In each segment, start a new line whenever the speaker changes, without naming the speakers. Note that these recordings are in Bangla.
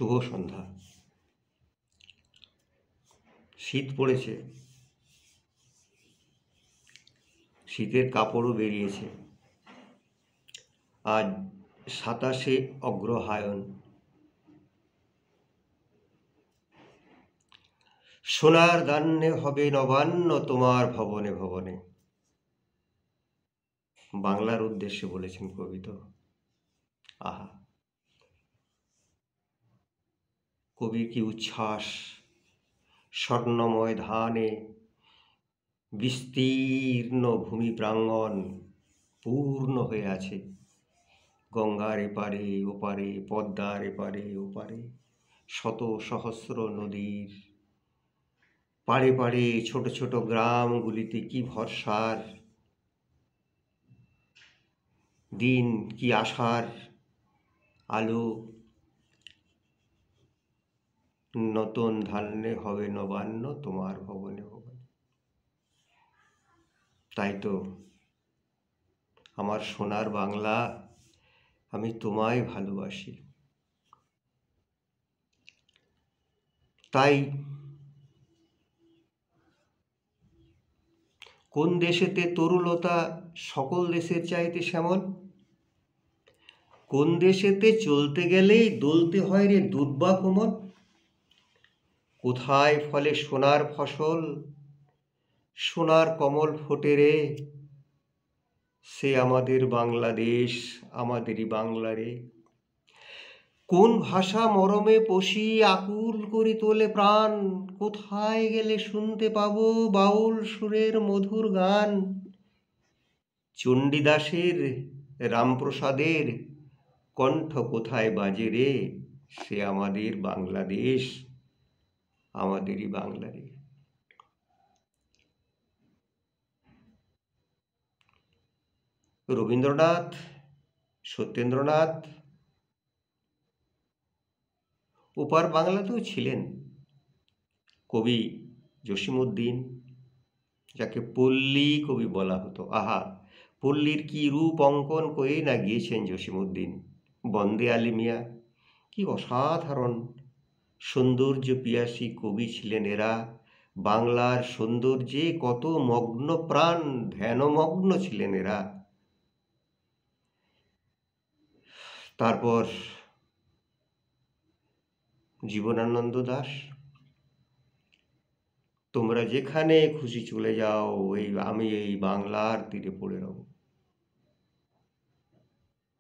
শুভ সন্ধ্যা। শীত পড়েছে, শীতের কাপড়ও বেরিয়েছে। আজ 27শে অগ্রহায়ণ। সোনার দান্নে হবে নবান্ন তোমার ভবনে ভবনে। বাংলার উদ্দেশ্যে বলেছেন কবি তো। আহা, কবির কি উচ্ছ্বাস! স্বর্ণময় ধানে বিস্তীর্ণ ভূমি প্রাঙ্গণ পূর্ণ হয়ে আছে। গঙ্গার এপারে ওপারে, পদ্মার এপারে ওপারে, শত সহস্র নদীর পাড়ে পাড়ে ছোট ছোট গ্রামগুলিতে কি ভরসার দিন, কি আশার আলো। নতুন ধান্যে হবে নবান্ন তোমার ভবনে ভবনে। তাই তো আমার সোনার বাংলা, আমি তোমায় ভালোবাসি। তাই কোন দেশেতে তরুলতা সকল দেশের চাইতে শ্যামল? কোন দেশেতে চলতে গেলেই দোলতে হয় রে দুর্বা কোমল? কোথায় ফলে সোনার ফসল, সোনার কমল ফোটে রে? সে আমাদের বাংলাদেশ, আমাদেরই বাংলা রে। কোন ভাষা মরমে পশি আকুল করি তোলে প্রাণ? কোথায় গেলে শুনতে পাবো বাউল সুরের মধুর গান? চণ্ডীদাসের, রামপ্রসাদের কণ্ঠ কোথায় বাজে রে? সে আমাদের বাংলাদেশ, আমাদেরই বাংলা রে। রবীন্দ্রনাথ, সত্যেন্দ্রনাথ ওপার বাংলাতেও ছিলেন। কবি জসীমউদ্দীন, যাকে পল্লী কবি বলা হতো। আহা, পল্লীর কি রূপ অঙ্কন করে না গিয়েছেন জসীমউদ্দীন। বন্দে আলী মিয়া, কি অসাধারণ সৌন্দর্য পিয়াসী কবি ছিলেন এরা। বাংলার সৌন্দর্যে কত মগ্ন প্রাণ, ধ্যানমগ্ন ছিলেন এরা। তারপর জীবনানন্দ দাশ, তোমরা যেখানে খুশি চলে যাও, আমি এই বাংলার তীরে পড়ে রব।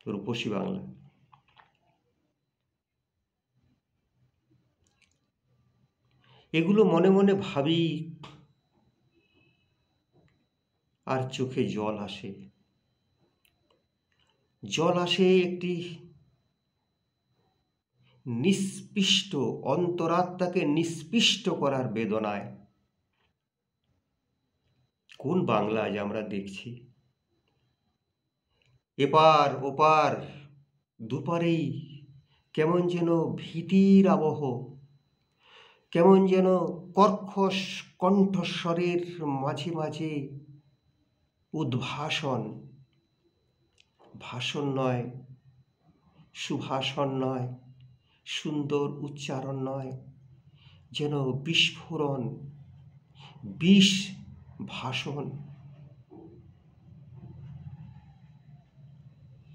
রূপসী বাংলা। এগুলো মনে মনে ভাবি আর চোখে জল আসে। জল আসে একটি নিষ্পিষ্ট, অন্তরাত্মাকে নিষ্পিষ্ট করার বেদনায়। কোন বাংলা আজ আমরা দেখছি? এপার ওপার দুপারেই কেমন যেন ভীতির আবহ, কেমন যেন কর্কশ কণ্ঠস্বরের মাঝে মাঝে উদ্ভাসন। ভাষণ নয়, সুভাষণ নয়, সুন্দর উচ্চারণ নয়, যেন বিস্ফোরণ, বিষ ভাষণ।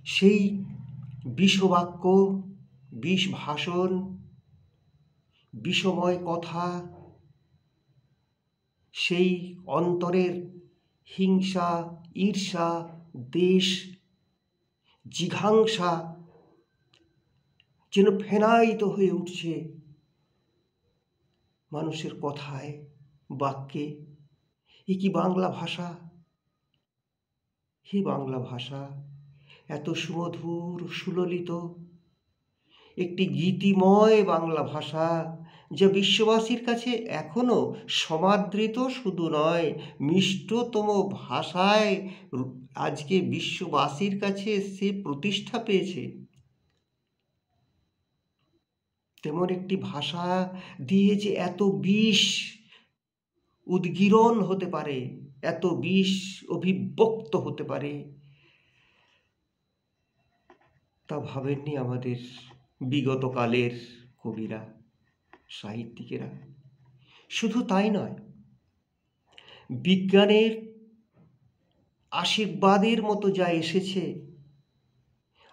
সেই বিষবাক্য, বিষ ভাষণ, বিষময় কথা, সেই অন্তরের হিংসা, ঈর্ষা, দেশ, জিঘাংসা যেন ফেনায়িত হয়ে উঠছে মানুষের কথায়, বাক্যে। এ কি বাংলা ভাষা? হে বাংলা ভাষা, এত সুমধুর সুললিত একটি গীতিময় বাংলা ভাষা, যা বিশ্ববাসীর কাছে এখনো সমাদৃত শুধু নয়, মিষ্টতম ভাষায় আজকে বিশ্ববাসীর কাছে সে প্রতিষ্ঠা পেয়েছে। তেমন একটি ভাষা দিয়ে যে এত বিষ উদ্গীরণ হতে পারে, এত বিষ অভিব্যক্ত হতে পারে, তা ভাবেননি আমাদের বিগত কালের কবিরা, সাহিত্যিকেরা। শুধু তাই নয়, বিজ্ঞানের আশীর্বাদের মতো যা এসেছে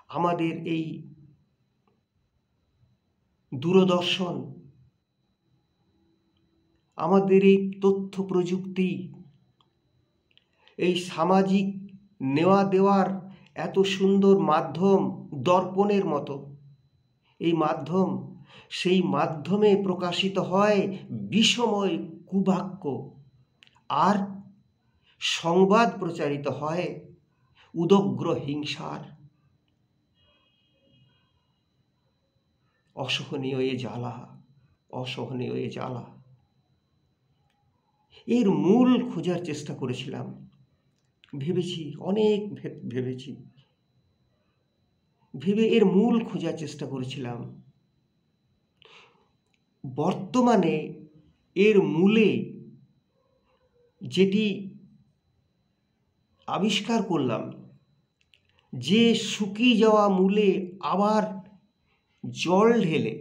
আমাদের এই দূরদর্শন, আমাদের এই তথ্য প্রযুক্তি, এই সামাজিক নেওয়া দেওয়ার এত সুন্দর মাধ্যম, দর্পণের মতো এই মাধ্যম, সেই মাধ্যমে প্রকাশিত হয় বিষময় কুবাক্য, আর সংবাদ প্রচারিত হয় উদগ্র হিংসার। অসহনীয় এ জ্বালা, অসহনীয় এ জ্বালা। এর মূল খোঁজার চেষ্টা করেছিলাম, ভেবেছি, অনেক ভেবেছি, ভেবে এর মূল খোঁজার চেষ্টা করেছিলাম। বর্তমানে এর মূলে যেটি আবিষ্কার করলাম, যে শুকিয়ে যাওয়া মূলে আবার জল ঢেলে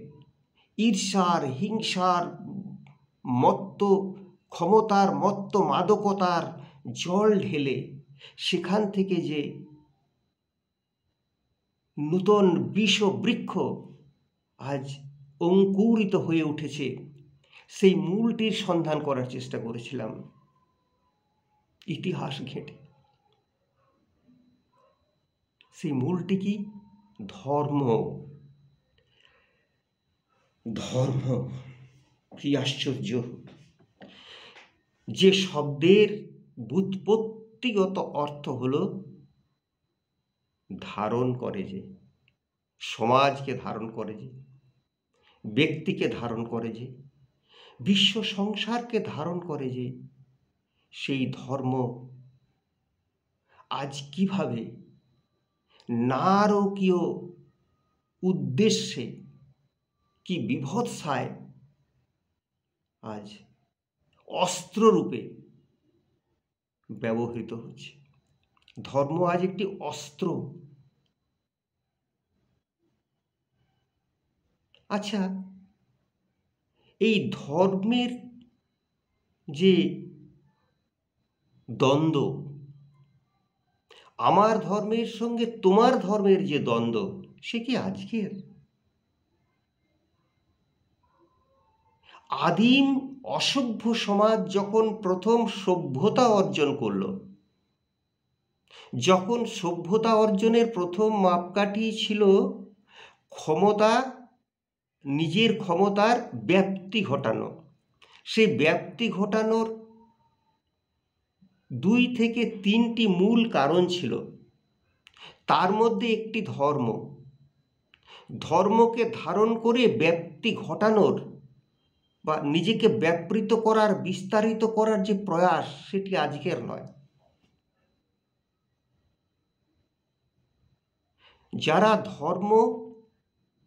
ঈর্ষার, হিংসার, মত্ত ক্ষমতার, মত্ত মাদকতার জল ঢেলে সেখান থেকে যে নূতন বিষবৃক্ষ আজ অঙ্কুরিত হয়ে উঠেছে, সেই মূলটির সন্ধান করার চেষ্টা করেছিলাম ইতিহাস ঘেঁটে। সেই মূলটি কি? ধর্ম। ধর্ম, কি আশ্চর্য! যে শব্দের ব্যুৎপত্তিগত অর্থ হলো ধারণ করে, যে সমাজকে ধারণ করে, যে ব্যক্তিকে ধারণ করে, যে বিশ্ব সংসারকে ধারণ করে, যে সেই ধর্ম আজ কিভাবে নারকীয় উদ্দেশ্যে, কি বিভৎসায় আজ অস্ত্ররূপে ব্যবহৃত হচ্ছে। ধর্ম আজ একটি অস্ত্র। আচ্ছা, এই ধর্মের যে দ্বন্দ্ব, আমার ধর্মের সঙ্গে তোমার ধর্মের যে দ্বন্দ্ব, সে কি আজকের? আদিম অসভ্য সমাজ যখন প্রথম সভ্যতা অর্জন করল, যখন সভ্যতা অর্জনের প্রথম মাপকাঠি ছিল ক্ষমতা, নিজের ক্ষমতার ব্যাপ্তি ঘটানো, সেই ব্যাপ্তি ঘটানোর 2 থেকে 3টি মূল কারণ ছিল। তার মধ্যে একটি ধর্ম। ধর্মকে ধারণ করে ব্যাপ্তি ঘটানোর বা নিজেকে ব্যাপৃত করার, বিস্তারিত করার যে প্রয়াস, সেটি আজকের নয়। যারা ধর্ম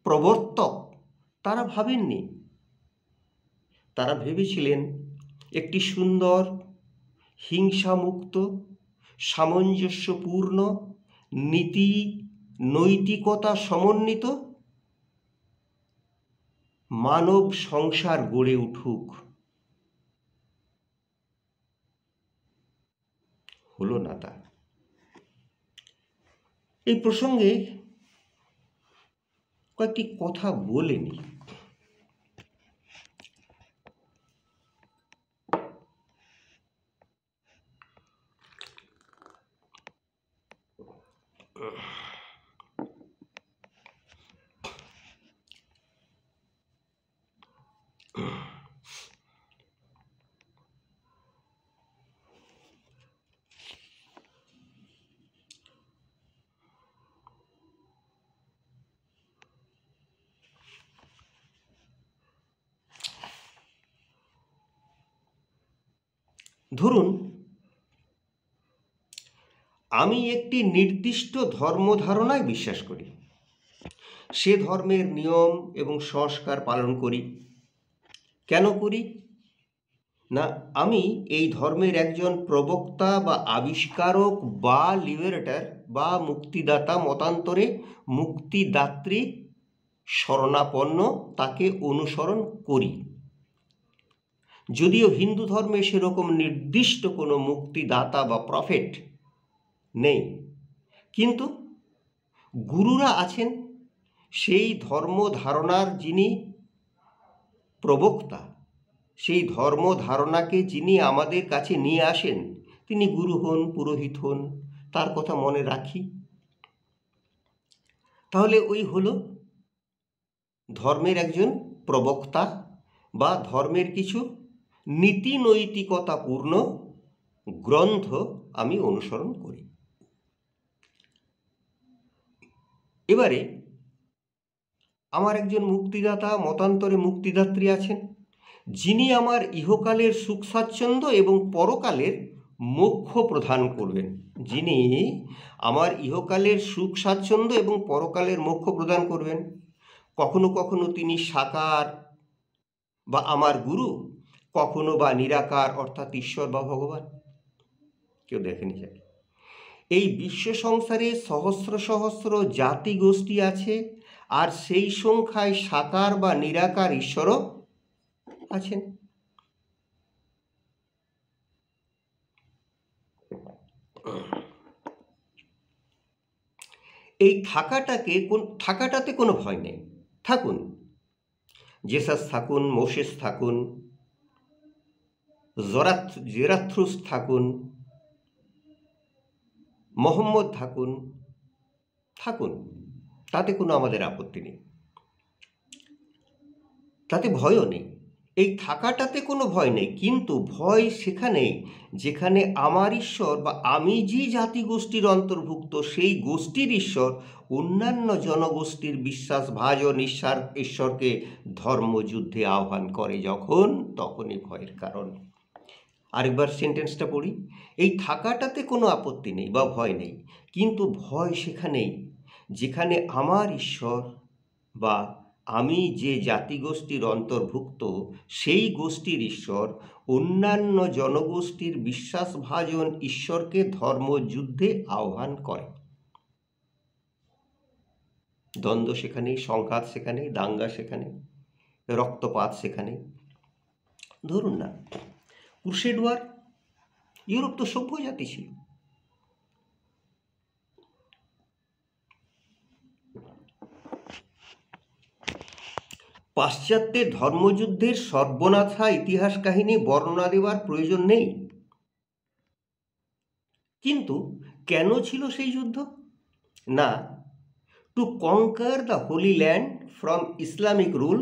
প্রবর্তক তারা ভাবেননি, তারা ভেবেছিলেন একটি সুন্দর, হিংসামুক্ত, সামঞ্জস্যপূর্ণ, নীতি নৈতিকতা সমন্বিত মানব সংসার গড়ে উঠুক। হলো না তা। এই প্রসঙ্গে কয়েকটি কথা বলে নিই। ধরুন, আমি একটি নির্দিষ্ট ধর্মধারণায় বিশ্বাস করি, সে ধর্মের নিয়ম এবং সংস্কার পালন করি। কেন করি? না, আমি এই ধর্মের একজন প্রবক্তা বা আবিষ্কারক বা লিবারেটর বা মুক্তিদাতা, মতান্তরে মুক্তিদাত্রী শরণাপন্ন, তাকে অনুসরণ করি। যদিও হিন্দু ধর্মে সেরকম নির্দিষ্ট কোনো মুক্তিদাতা বা প্রফেট নেই, কিন্তু গুরুরা আছেন। সেই ধর্ম ধারণার যিনি প্রবক্তা, সেই ধর্ম ধারণাকে যিনি আমাদের কাছে নিয়ে আসেন, তিনি গুরু হন, পুরোহিত হন, তার কথা মনে রাখি। তাহলে ওই হলো ধর্মের একজন প্রবক্তা বা ধর্মের কিছু নীতি নৈতিকতাপূর্ণ গ্রন্থ আমি অনুসরণ করি। এবারে আমার একজন মুক্তিদাতা, মতান্তরে মুক্তিদাত্রী আছেন, যিনি আমার ইহকালের সুখ স্বাচ্ছন্দ্য এবং পরকালের মোক্ষ প্রদান করবেন। যিনি আমার ইহকালের সুখ স্বাচ্ছন্দ্য এবং পরকালের মোক্ষ প্রদান করবেন। কখনো কখনো তিনি সাকার বা আমার গুরু, কখনো বা নিরাকার অর্থাৎ ঈশ্বর বা ভগবান, কেউ দেখেনি যায়। এই বিশ্ব সংসারে সহস্র সহস্র জাতি গোষ্ঠী আছে, আর সেই সংখ্যায় সাকার বা নিরাকার ঈশ্বরও আছেন। এই থাকাটাতে কোনো ভয় নেই। থাকুন, জেসাস থাকুন, মোসেস থাকুন, জেরাথ্রুস থাকুন, মোহাম্মদ থাকুন, তাতে কোনো আমাদের আপত্তি নেই, তাতে ভয়ও নেই। এই থাকাটাতে কোনো ভয় নেই, কিন্তু ভয় সেখানে যেখানে আমার ঈশ্বর বা আমি যে জাতিগোষ্ঠীর অন্তর্ভুক্ত সেই গোষ্ঠীর ঈশ্বর অন্যান্য জনগোষ্ঠীর বিশ্বাসভাজন ঈশ্বরকে ধর্মযুদ্ধে আহ্বান করে, তখনই ভয়ের কারণ। আরেকবার সেন্টেন্সটা পড়ি। এই থাকাটাতে কোনো আপত্তি নেই বা ভয় নেই, কিন্তু ভয় সেখানেই যেখানে আমার ঈশ্বর বা আমি যে জাতিগোষ্ঠীর অন্তর্ভুক্ত সেই গোষ্ঠীর ঈশ্বর অন্যান্য জনগোষ্ঠীর বিশ্বাসভাজন ঈশ্বরকে ধর্মযুদ্ধে আহ্বান করে। দ্বন্দ্ব সেখানেই, সংঘাত সেখানেই, দাঙ্গা সেখানে, রক্তপাত সেখানে। ধরুন না, ক্রুসেড ওয়ার, ইউরোপ তো সভ্য জাতি ছিল। পাশ্চাত্যের ধর্মযুদ্ধের সর্বনাশা ইতিহাস কাহিনী বর্ণনা দেওয়ার প্রয়োজন নেই। কিন্তু কেন ছিল সেই যুদ্ধ? না, to conquer the holy land from Islamic rule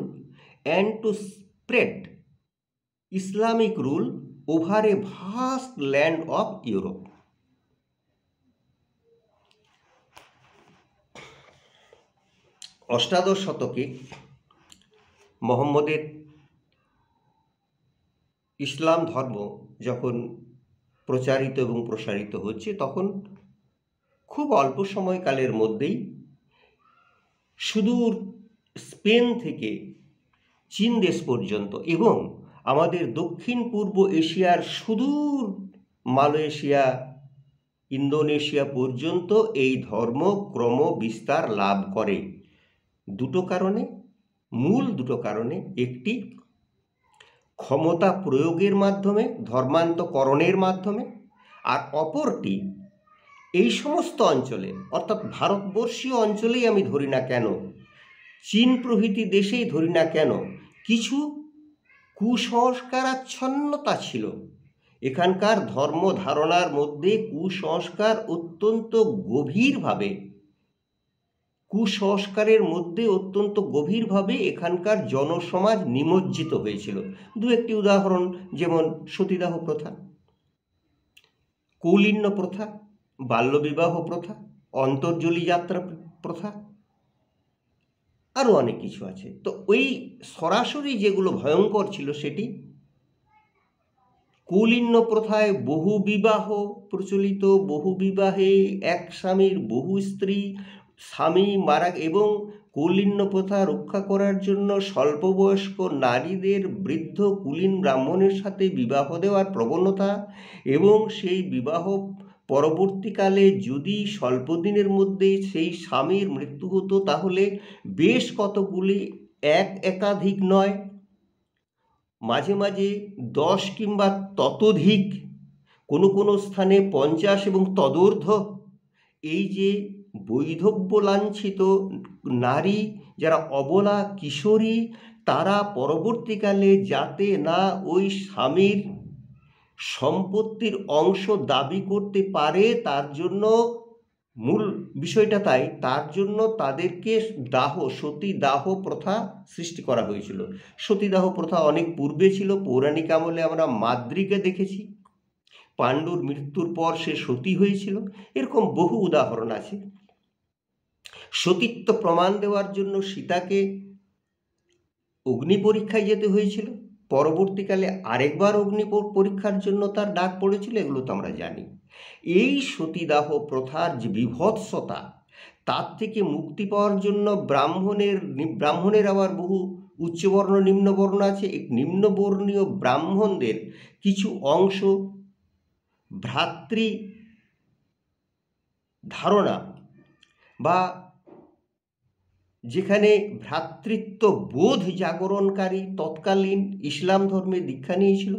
and to spread Islamic rule over a vast land of Europe. অষ্টাদশ শতকে মোহাম্মদের ইসলাম ধর্ম যখন প্রচারিত এবং প্রসারিত হচ্ছে, তখন খুব অল্প সময়কালের মধ্যেই সুদূর স্পেন থেকে চীন দেশ পর্যন্ত এবং আমাদের দক্ষিণ পূর্ব এশিয়ার সুদূর মালয়েশিয়া, ইন্দোনেশিয়া পর্যন্ত এই ধর্ম ক্রম বিস্তার লাভ করে। দুটো কারণে, মূল দুটো কারণে। একটি, ক্ষমতা প্রয়োগের মাধ্যমে, ধর্মান্তকরণের মাধ্যমে, আর অপরটি এই সমস্ত অঞ্চলে, অর্থাৎ ভারতবর্ষীয় অঞ্চলেই আমি ধরি না কেন, চীন প্রভৃতি দেশেই ধরি না কেন, কিছু কুসংস্কারাচ্ছন্নতা ছিল। এখানকার ধর্ম ধারণার মধ্যে কুসংস্কারের মধ্যে অত্যন্ত গভীরভাবে এখানকার জনসমাজ নিমজ্জিত হয়েছিল। দু একটি উদাহরণ, যেমন সতীদাহ প্রথা, কৌলিন্য প্রথা, বাল্যবিবাহ প্রথা, অন্তর্জলি যাত্রা প্রথা, আরও অনেক কিছু আছে। তো ওই সরাসরি যেগুলো ভয়ঙ্কর ছিল, সেটি কৌলিন্য প্রথায় বহু বিবাহ প্রচলিত, বহু বিবাহে এক স্বামীর বহু স্ত্রী, স্বামী মারা, এবং কৌলিন্য প্রথা রক্ষা করার জন্য স্বল্পবয়স্ক নারীদের বৃদ্ধ কুলীন ব্রাহ্মণের সাথে বিবাহ দেওয়ার প্রবণতা, এবং সেই বিবাহ পরবর্তীকালে যদি স্বল্প দিনের মধ্যে সেই স্বামীর মৃত্যু হতো, তাহলে বেশ কতগুলি, একাধিক নয়, মাঝে মাঝে 10 কিংবা ততোধিক, কোনো কোনো স্থানে 50 এবং তদূর্ধ্ব, এই যে বৈধব্য লাঞ্ছিত নারী, যারা অবলা কিশোরী, তারা পরবর্তীকালে যাতে না ওই স্বামীর সম্পত্তির অংশ দাবি করতে পারে, তার জন্য মূল বিষয়টা তাই, তার জন্য তাদেরকে সতীদাহ প্রথা সৃষ্টি করা হয়েছিল। সতীদাহ প্রথা অনেক পূর্বে ছিল, পৌরাণিক আমলে আমরা মাদ্রিকে দেখেছি, পাণ্ডুর মৃত্যুর পর সে সতী হয়েছিল। এরকম বহু উদাহরণ আছে। সতীত্ব প্রমাণ দেওয়ার জন্য সীতাকে অগ্নি পরীক্ষায় যেতে হয়েছিল, পরবর্তীকালে আরেকবার অগ্নি পরীক্ষার জন্য তার ডাক পড়েছিল, এগুলো তো আমরা জানি। এই সতীদাহ প্রথার যে বিভৎসতা, তার থেকে মুক্তি পাওয়ার জন্য ব্রাহ্মণের আবার বহু উচ্চবর্ণ নিম্নবর্ণ আছে। এই নিম্নবর্ণীয় ব্রাহ্মণদের কিছু অংশ ভ্রাতৃ ধারণা বা যেখানে ভ্রাতৃত্ব বোধ জাগরণকারী তৎকালীন ইসলাম ধর্মে দীক্ষা নিয়েছিল,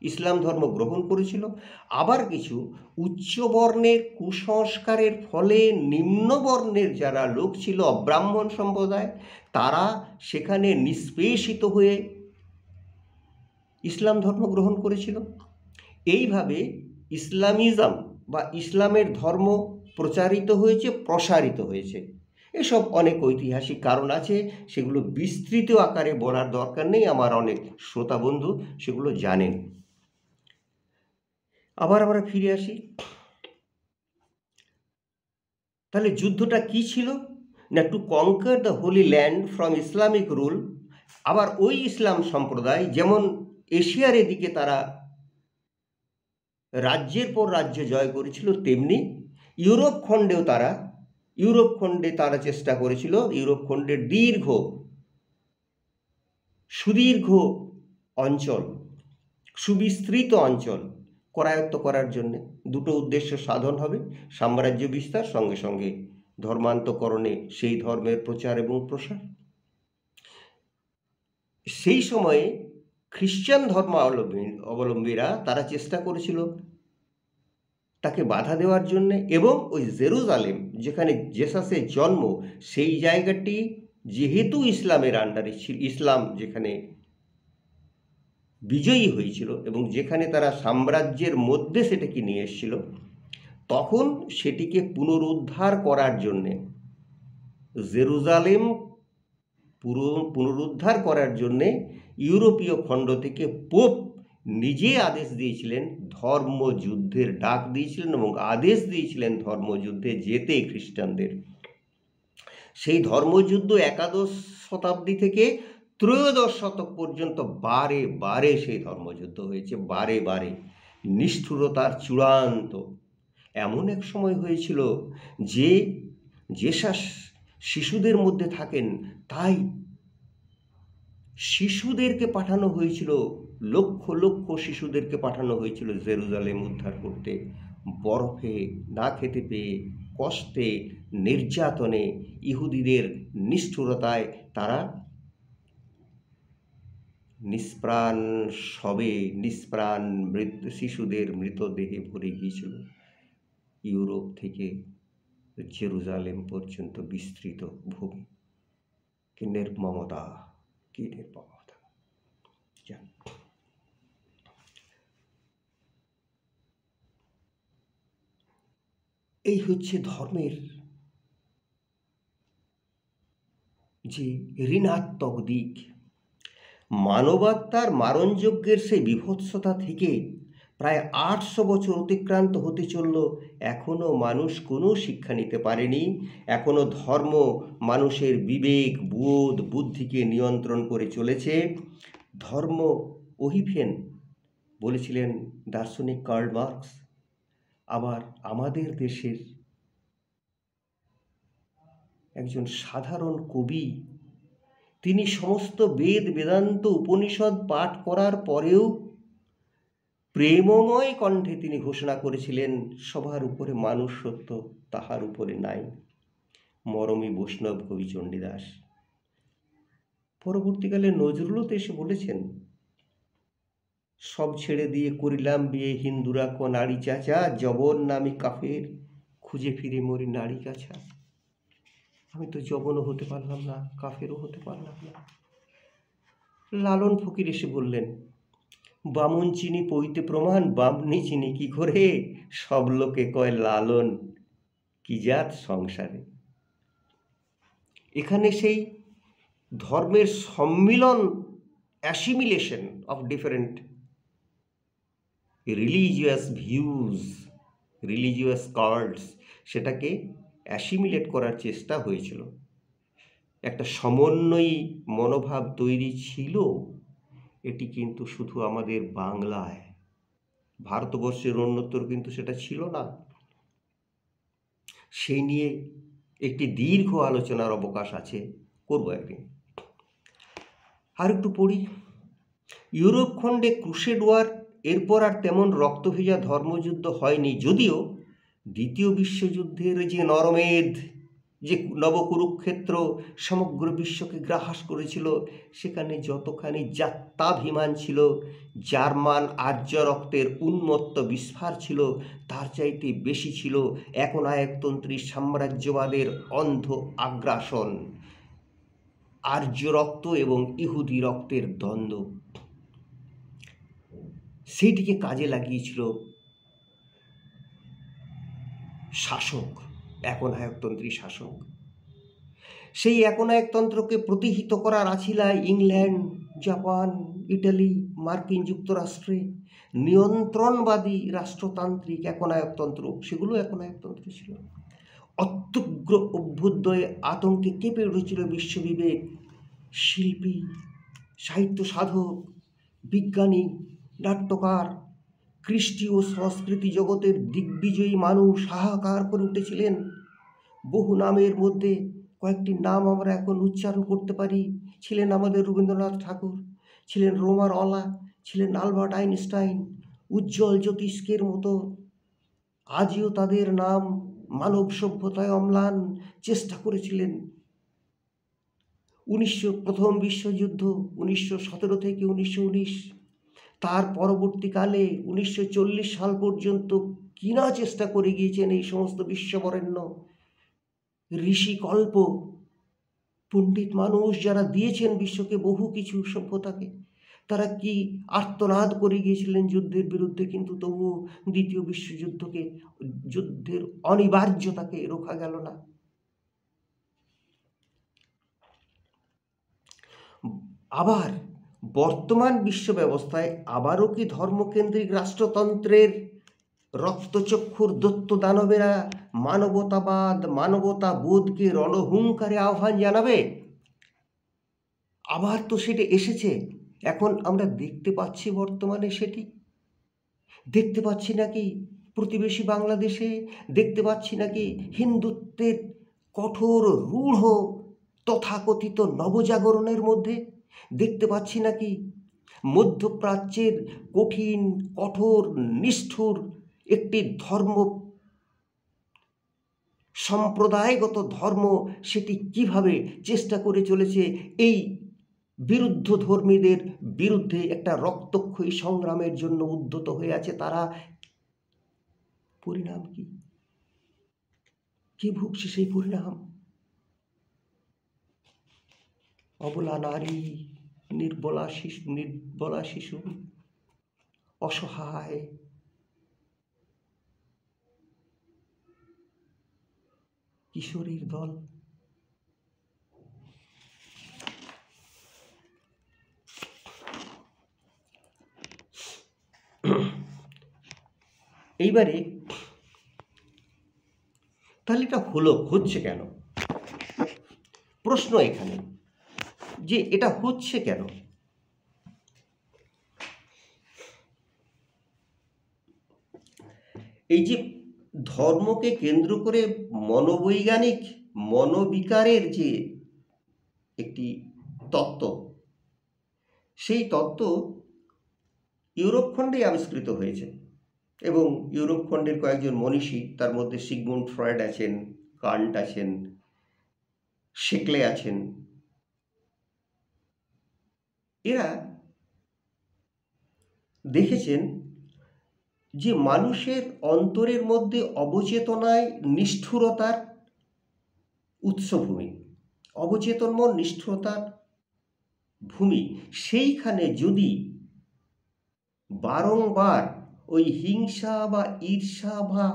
ইসলাম ধর্ম গ্রহণ করেছিল। আবার কিছু উচ্চবর্ণের কুসংস্কারের ফলে নিম্নবর্ণের যারা লোক ছিল, অব্রাহ্মণ সম্প্রদায়, তারা সেখানে নিষ্পেষিত হয়ে ইসলাম ধর্ম গ্রহণ করেছিল। এইভাবে ইসলামিজম বা ইসলামের ধর্ম প্রচারিত হয়েছে, প্রসারিত হয়েছে। এসব অনেক ঐতিহাসিক কারণ আছে, সেগুলো বিস্তৃত আকারে বলার দরকার নেই, আমার অনেক শ্রোতা বন্ধু সেগুলো জানেন। আবার আমরা ফিরে আসি, তাহলে যুদ্ধটা কি ছিল না, to conquer the holy land from Islamic rule. আবার ওই ইসলাম সম্প্রদায় যেমন এশিয়ার এদিকে তারা রাজ্যের পর রাজ্য জয় করেছিল, তেমনি ইউরোপ খণ্ডে তারা চেষ্টা করেছিল ইউরোপ খণ্ডের সুদীর্ঘ অঞ্চল, সুবিস্তৃত অঞ্চল করায়ত্ত করার জন্যে। দুটো উদ্দেশ্য সাধন হবে, সাম্রাজ্য বিস্তার, সঙ্গে সঙ্গে ধর্মান্তকরণে সেই ধর্মের প্রচার এবং প্রসার। সেই সময়ে খ্রিশ্চান ধর্মাবলম্বীরা তারা চেষ্টা করেছিল তাকে বাধা দেওয়ার জন্যে, এবং ওই জেরুজালেম যেখানে জেসাসের জন্ম, সেই জায়গাটি যেহেতু ইসলামের আন্ডারে ছিল, ইসলাম যেখানে বিজয়ী হয়েছিল এবং যেখানে তারা সাম্রাজ্যের মধ্যে সেটাকে নিয়ে এসেছিল, তখন সেটিকে পুনরুদ্ধার করার জন্যে, জেরুজালেম পুনরুদ্ধার করার জন্যে ইউরোপীয় খণ্ড থেকে পোপ নিজে আদেশ দিয়েছিলেন, ধর্মযুদ্ধের ডাক দিয়েছিলেন এবং আদেশ দিয়েছিলেন ধর্মযুদ্ধে যেতে খ্রিস্টানদের। সেই ধর্মযুদ্ধ একাদশ শতাব্দী থেকে ত্রয়োদশ শতক পর্যন্ত বারে বারে সেই ধর্মযুদ্ধ হয়েছে, বারে বারে নিষ্ঠুরতার চূড়ান্ত। এমন এক সময় হয়েছিল যে জেসাস শিশুদের মধ্যে থাকেন, তাই শিশুদেরকে পাঠানো হয়েছিল, লক্ষ লক্ষ শিশুদেরকে পাঠানো হয়েছিল জেরুজালেম উদ্ধার করতে। বরফে না খেতে পেয়ে, কষ্টে, নির্যাতনে, ইহুদিদের নিষ্ঠুরতায় তারা নিষ্প্রাণ শিশুদের মৃতদেহে ভরে গিয়েছিল। ইউরোপ থেকে জেরুজালেম পর্যন্ত বিস্তৃত ভূমি। কি নির্মমতা, কি নির্মমতা! এই হচ্ছে ধর্মের যে ঋণাত্মক দিক। মানবাত্মার মারণযজ্ঞের সেই বিভৎসতা থেকে প্রায় 800 বছর অতিক্রান্ত হতে চলল, এখনও মানুষ কোনো শিক্ষা নিতে পারেনি। এখনও ধর্ম মানুষের বিবেক, বোধ, বুদ্ধিকে নিয়ন্ত্রণ করে চলেছে। ধর্ম অহিফেন বলেছিলেন দার্শনিক কার্ল মার্কস। আবার আমাদের দেশের একজন সাধারণ কবি, তিনি সমস্ত বেদ, বেদান্ত, উপনিষদ পাঠ করার পরেও প্রেমময় কণ্ঠে তিনি ঘোষণা করেছিলেন, সবার উপরে মানুষ সত্য, তাহার উপরে নাই। মরমী বৈষ্ণব কবি চণ্ডীদাস। পরবর্তীকালে নজরুলও তো এসে বলেছেন, সব ছেড়ে দিয়ে করিলাম বিয়ে, হিন্দুরা কো নারী চাচা, জবন নামি কাফের, খুঁজে ফিরে মরি নারী কাছা। আমি তো জবনও হতে পারলাম না, কাফেরও হতে পারলাম না। লালন ফকির এসে বললেন, বামুন চিনি পইতে প্রমাণ, বামনি চিনি কি করে, সব লোকে কয় লালন কি জাত সংসারে। এখানে সেই ধর্মের সম্মিলন, assimilation of different religious views, religious cults, সেটাকে অ্যাসিমিলেট করার চেষ্টা হয়েছিল। একটা সমন্বয়ী মনোভাব তৈরি ছিল। এটি কিন্তু শুধু আমাদের বাংলায়, ভারতবর্ষের অন্যত্র কিন্তু সেটা ছিল না। সেই নিয়ে একটি দীর্ঘ আলোচনার অবকাশ আছে, করব একদিন। আর একটু পড়ি। ইউরোপ খণ্ডে ক্রুসেড ওয়ার, এরপর আর তেমন রক্তভেজা ধর্মযুদ্ধ হয়নি, যদিও দ্বিতীয় বিশ্বযুদ্ধের যে নরমেধ, যে নবকুরুক্ষেত্র সমগ্র বিশ্বকে গ্রাস করেছিল, সেখানে যতখানি জাত্যাভিমান ছিল, জার্মান আর্য রক্তের উন্মত্ত বিস্ফার ছিল, তার চাইতে বেশি ছিল একনায়কতন্ত্রী সাম্রাজ্যবাদের অন্ধ আগ্রাসন, আর্য রক্ত এবং ইহুদি রক্তের দ্বন্দ্ব। সেইটিকে কাজে লাগিয়েছিল শাসক, একনায়কতন্ত্রী শাসক। সেই একনায়কতন্ত্রকে প্রতিহিত করার আছিলায় ইংল্যান্ড, জাপান, ইটালি, মার্কিন যুক্তরাষ্ট্রে নিয়ন্ত্রণবাদী রাষ্ট্রতান্ত্রিক একনায়কতন্ত্র, সেগুলো একনায়কতন্ত্র ছিল। অত্যুগ্র অভ্যুদয়ে আতঙ্কে কেঁপে উঠেছিল বিশ্ববিবেক। শিল্পী, সাহিত্য সাধক, বিজ্ঞানী, নাট্যকার, কৃষ্টি ও সংস্কৃতি জগতের দিগ্বিজয়ী মানুষ হাহাকার করে উঠেছিলেন। বহু নামের মধ্যে কয়েকটি নাম আমরা এখন উচ্চারণ করতে পারি। ছিলেন আমাদের রবীন্দ্রনাথ ঠাকুর, ছিলেন রোমার অলা, ছিলেন আলবার্ট আইনস্টাইন, উজ্জ্বল জ্যোতিষ্কের মতো। আজও তাদের নাম মানব সভ্যতায় অম্লান। চেষ্টা করেছিলেন। প্রথম বিশ্বযুদ্ধ 1917 থেকে 1919, তার পরবর্তীকালে 1940 সাল পর্যন্ত কিনা চেষ্টা করে গিয়েছেন এই সমস্ত বিশ্ববরেণ্য ঋষিকল্প পণ্ডিত মানুষ, যারা দিয়েছেন বিশ্বকে বহু কিছু, সভ্যতাকে। তারা কি আর্তনাদ করে গিয়েছিলেন যুদ্ধের বিরুদ্ধে, কিন্তু তবুও দ্বিতীয় বিশ্বযুদ্ধকে, যুদ্ধের অনিবার্যতাকে রোখা গেল না। আবার বর্তমান বিশ্ব ব্যবস্থায় আবারও কি ধর্মকেন্দ্রিক রাষ্ট্রতন্ত্রের রক্তচক্ষুর দৈত্য দানবেরা মানবতাবাদ, মানবতাবোধকে রণহুঙ্কারে আহ্বান জানাবে? আবার তো সেটা এসেছে। এখন আমরা দেখতে পাচ্ছি, বর্তমানে সেটি দেখতে পাচ্ছি নাকি প্রতিবেশী বাংলাদেশে, দেখতে পাচ্ছি নাকি হিন্দুত্বের কঠোর রূঢ় তথাকথিত নবজাগরণের মধ্যে, দেখতে পাচ্ছি নাকি মধ্যপ্রাচ্যের কঠিন, কঠোর, নিষ্ঠুর একটি ধর্ম, সম্প্রদায়গত ধর্ম, সেটি কিভাবে চেষ্টা করে চলেছে এই বিরুদ্ধ ধর্মীদের বিরুদ্ধে একটা রক্তক্ষয়ী সংগ্রামের জন্য উদ্যত হয়ে আছে তারা। পরিণাম কি? কে ভুগছে সেই পরিণাম? অবলা নারী, নির্বলা শিশু, অসহায় কিশোরীর দল। এইবারে তাহলে এটা হচ্ছে কেন? প্রশ্ন এখানে যে এটা হচ্ছে কেন? এই যে ধর্মকে কেন্দ্র করে মনোবৈজ্ঞানিক মনোবিকারের যে একটি তত্ত্ব, সেই তত্ত্ব ইউরোপ খণ্ডেই আবিষ্কৃত হয়েছে এবং ইউরোপ খণ্ডের কয়েকজন মনীষী, তার মধ্যে সিগমুন্ড ফ্রয়েড আছেন, কান্ট আছেন, শেকলে আছেন, এরা দেখেছেন যে মানুষের অন্তরের মধ্যে অবচেতনায় নিষ্ঠুরতার উৎসভূমি, অবচেতন মন নিষ্ঠুরতার ভূমি, সেইখানে যদি বারংবার ওই হিংসা বা ঈর্ষা বা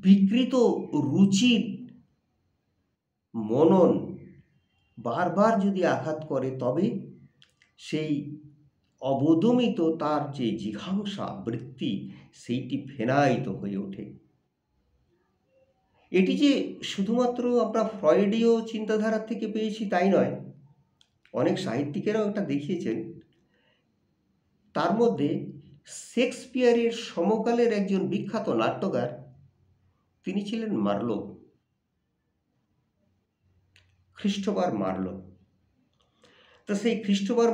বিকৃত রুচির মনন বারবার যদি আঘাত করে, তবে সেই অবদমিত তার যে জিঘাংসা বৃত্তি, সেইটি ফেনায়িত হয়ে ওঠে। এটি যে শুধুমাত্র আমরা ফ্রয়েডীয় চিন্তাধারা থেকে পেয়েছি তাই নয়, অনেক সাহিত্যিকেরাও এটা দেখিয়েছেন। তার মধ্যে শেক্সপিয়ারের সমকালের একজন বিখ্যাত নাট্যকার, তিনি ছিলেন মার্লো, ক্রিস্টোফার মার্লো। তো সেই ক্রিস্টোফার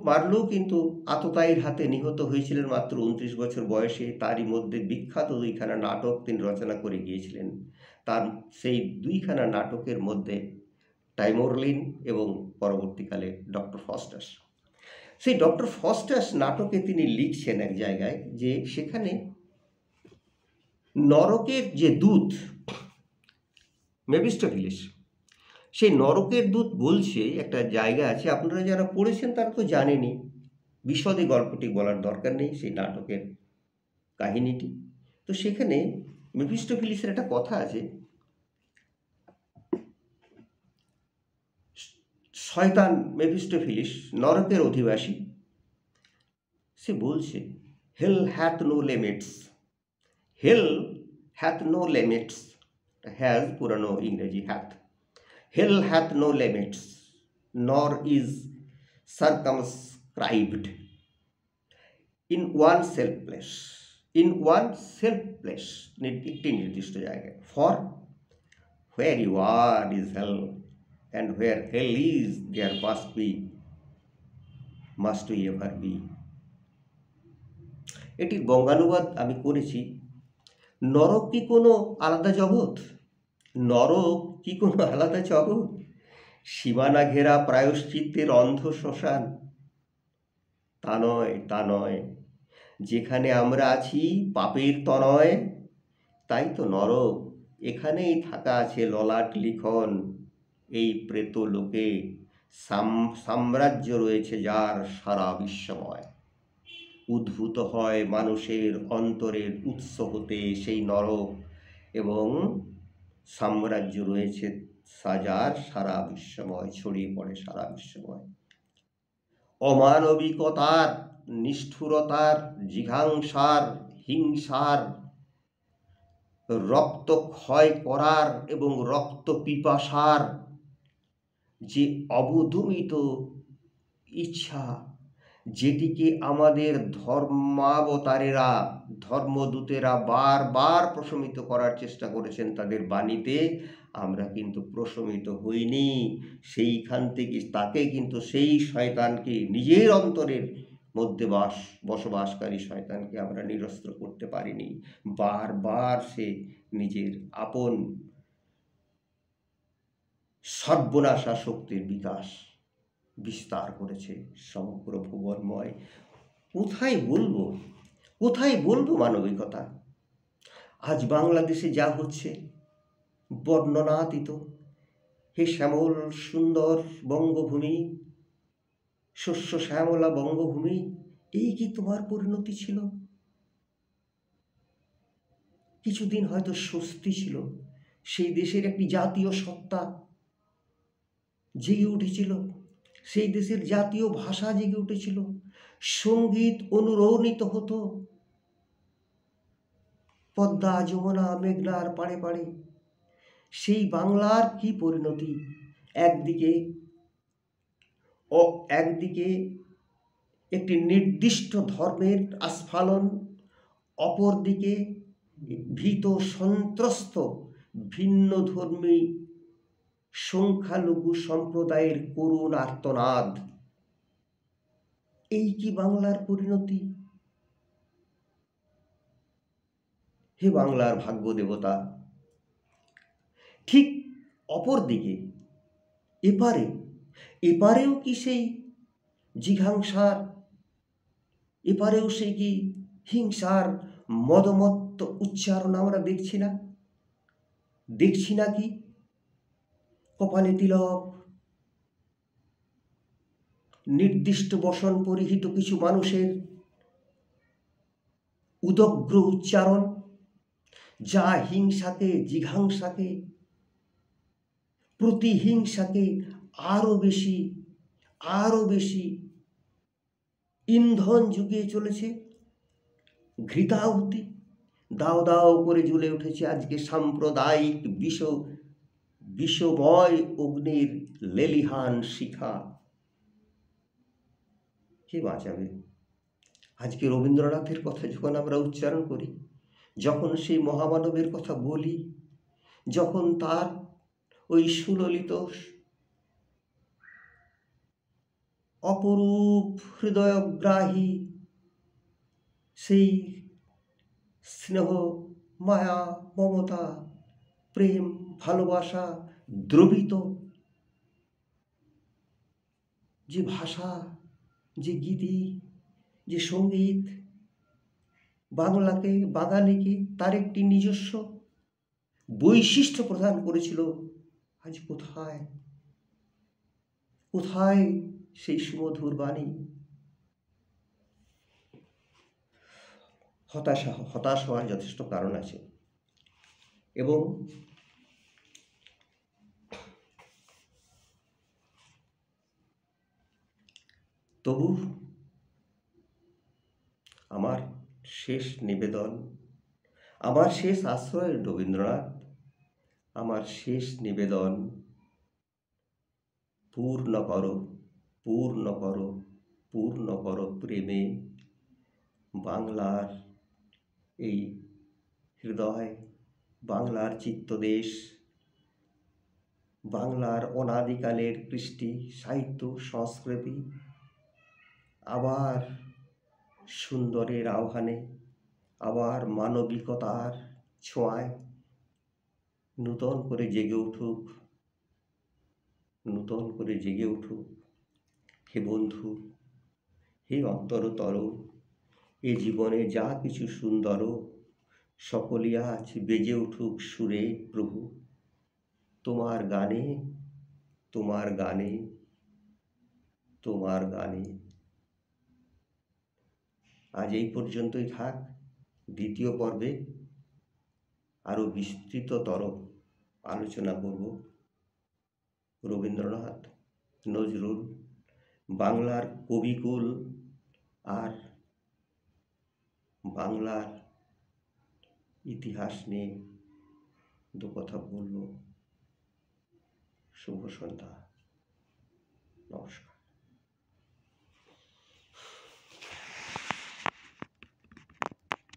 মার্লো কিন্তু আততায়ীর হাতে নিহত হয়েছিলেন মাত্র 29 বছর বয়সে। তারই মধ্যে বিখ্যাত 2খানা নাটক তিনি রচনা করে গিয়েছিলেন। তার সেই 2খানা নাটকের মধ্যে টাইমোরলিন এবং পরবর্তীকালে ডক্টর ফস্টাস। সেই ডক্টর ফস্টাস নাটকে তিনি লিখছেন এক জায়গায় যে সেখানে নরকের যে দূত মেফিস্টোফেলিস, সেই নরকের দূত বলছে, একটা জায়গা আছে, আপনারা যারা পড়েছেন তারা তো জানেনই, বিশদে গল্পটি বলার দরকার নেই, সেই নাটকের কাহিনীটি। তো সেখানে মেফিস্টোফেলিসের একটা কথা আছে, শয়তান মেফিস্টোফেলিস নরকের অধিবাসী, সে বলছে, hell hath no limits, hell hath no limits, has পুরানো ইংরেজি hath, hell hath no limits, nor is circumscribed in one self place, একটি নির্দিষ্ট জায়গায়। For where you are is hell, and where hell is there must we ever be. এটির বঙ্গানুবাদ আমি করেছি, নরক কি কোনো আলাদা জগৎ? নরক কি কোনো আলাদা জগৎ? সীমানা ঘেরা প্রায়শ্চিত্তের অন্ধ শ্মশান? তা নয়, তা নয়। যেখানে আমরা আছি পাপের তনয়, তাই তো নরক। এখানেই থাকা আছে ললাট লিখন, এই প্রেত লোকে সাম্রাজ্য রয়েছে যার সারা বিশ্বময়। উদ্ভূত হয় মানুষের অন্তরের উৎস হতে সেই নরক, এবং সাম্রাজ্য রয়েছে সাজার সারা বিশ্বময়, ছড়িয়ে পড়ে সারা বিশ্বময়। অমানবিকতার, নিষ্ঠুরতার, জিঘাংসার, হিংসার, রক্ত ক্ষয় করার এবং রক্ত পিপাসার যে অবদমিত ইচ্ছা, যেটিকে আমাদের ধর্মাবতারেরা, ধর্মদূতেরা বারবার প্রশমিত করার চেষ্টা করেছেন তাদের বাণীতে, আমরা কিন্তু প্রশমিত হইনি। সেইখান থেকে তাকে কিন্তু সেই শয়তানকে, নিজের অন্তরের মধ্যে বসবাসকারী শয়তানকে আমরা নিরস্ত করতে পারিনি। বারবার সে নিজের আপন সর্বনাশা শক্তির বিস্তার করেছে সমগ্র ভুবনময়। কোথায় বলবো মানবিকতা? আজ বাংলাদেশে যা হচ্ছে বর্ণনাতীত। হে শ্যামল সুন্দর বঙ্গভূমি, শস্য শ্যামলা বঙ্গভূমি, এই কি তোমার পরিণতি ছিল? কিছুদিন হয়তো স্বস্তি ছিল, সেই দেশের একটি জাতীয় সত্তা জেগে উঠেছিল, সেই দেশের জাতীয় ভাষা জেগে উঠেছিল, সঙ্গীত অনুরণিত হতো পদ্মা যমুনা মেঘনার পাড়ে পাড়ে। সেই বাংলার কি পরিণতি? একদিকে একটি নির্দিষ্ট ধর্মের আস্ফালন, অপরদিকে ভীত সন্ত্রস্ত ভিন্নধর্মী সংখ্যালঘু সম্প্রদায়ের করুণ আর্তনাদ। এই কি বাংলার পরিণতি? হে বাংলার ভাগ্য দেবতা, ঠিক অপর দিকে এপারেও কি সেই জিঘাংসার, এপারেও সেই কি হিংসার মদমত্ত উচ্চারণ আমরা দেখছি না কি? কপালে তিলক, নির্দিষ্ট বসন পরিহিত কিছু মানুষের উদগ্র উচ্চারণ, যা হিংসাকে, জিঘাংসাকে, প্রতিহিংসাকে আরো বেশি ইন্ধন জুগিয়ে চলেছে। ঘৃতাহুতি দাও দাও করে জ্বলে উঠেছে আজকে সাম্প্রদায়িক বিষময় অগ্নির লেলিহান শিখা। কে বাঁচাবে? আজকে রবীন্দ্রনাথের কথা যখন আমরা উচ্চারণ করি, যখন সেই মহামানবের কথা বলি, যখন তার ওই সুললিত অপরূপ হৃদয়গ্রাহী সেই স্নেহ, মায়া, মমতা, প্রেম, ভালোবাসা দ্রবিত যে ভাষা, যে গীতি, যে সঙ্গীত বাঙালিকে তার একটি নিজস্ব বৈশিষ্ট্য প্রদান করেছিল, আজ কোথায় সেই সুমধুর বাণী? হতাশ হওয়ার যথেষ্ট কারণ আছে। এবং তবু আমার শেষ নিবেদন, আমার শেষ আশ্রয় রবীন্দ্রনাথ, আমার শেষ নিবেদন, পূর্ণ করো প্রেমে বাংলার এই হৃদয়, বাংলার চিত্তদেশ, বাংলার অনাদিকালের কৃষ্টি, সাহিত্য, সংস্কৃতি আবার সুন্দরের আহ্বানে, আবার মানবিকতার ছোঁয়ায় নূতন করে জেগে উঠুক। হে বন্ধু, হে অন্তরতর, এ জীবনে যা কিছু সুন্দর সকলই আজ বেজে উঠুক সুরে প্রভু। তোমার গানে। আজ এই পর্যন্তই থাক। দ্বিতীয় পর্বে আরো বিস্তৃততর আলোচনা করব রবীন্দ্রনাথ, নজরুল, বাংলার কবিকুল আর বাংলার ইতিহাস নিয়ে দু কথা বলব। শুভ সন্ধ্যা, নমস্কার।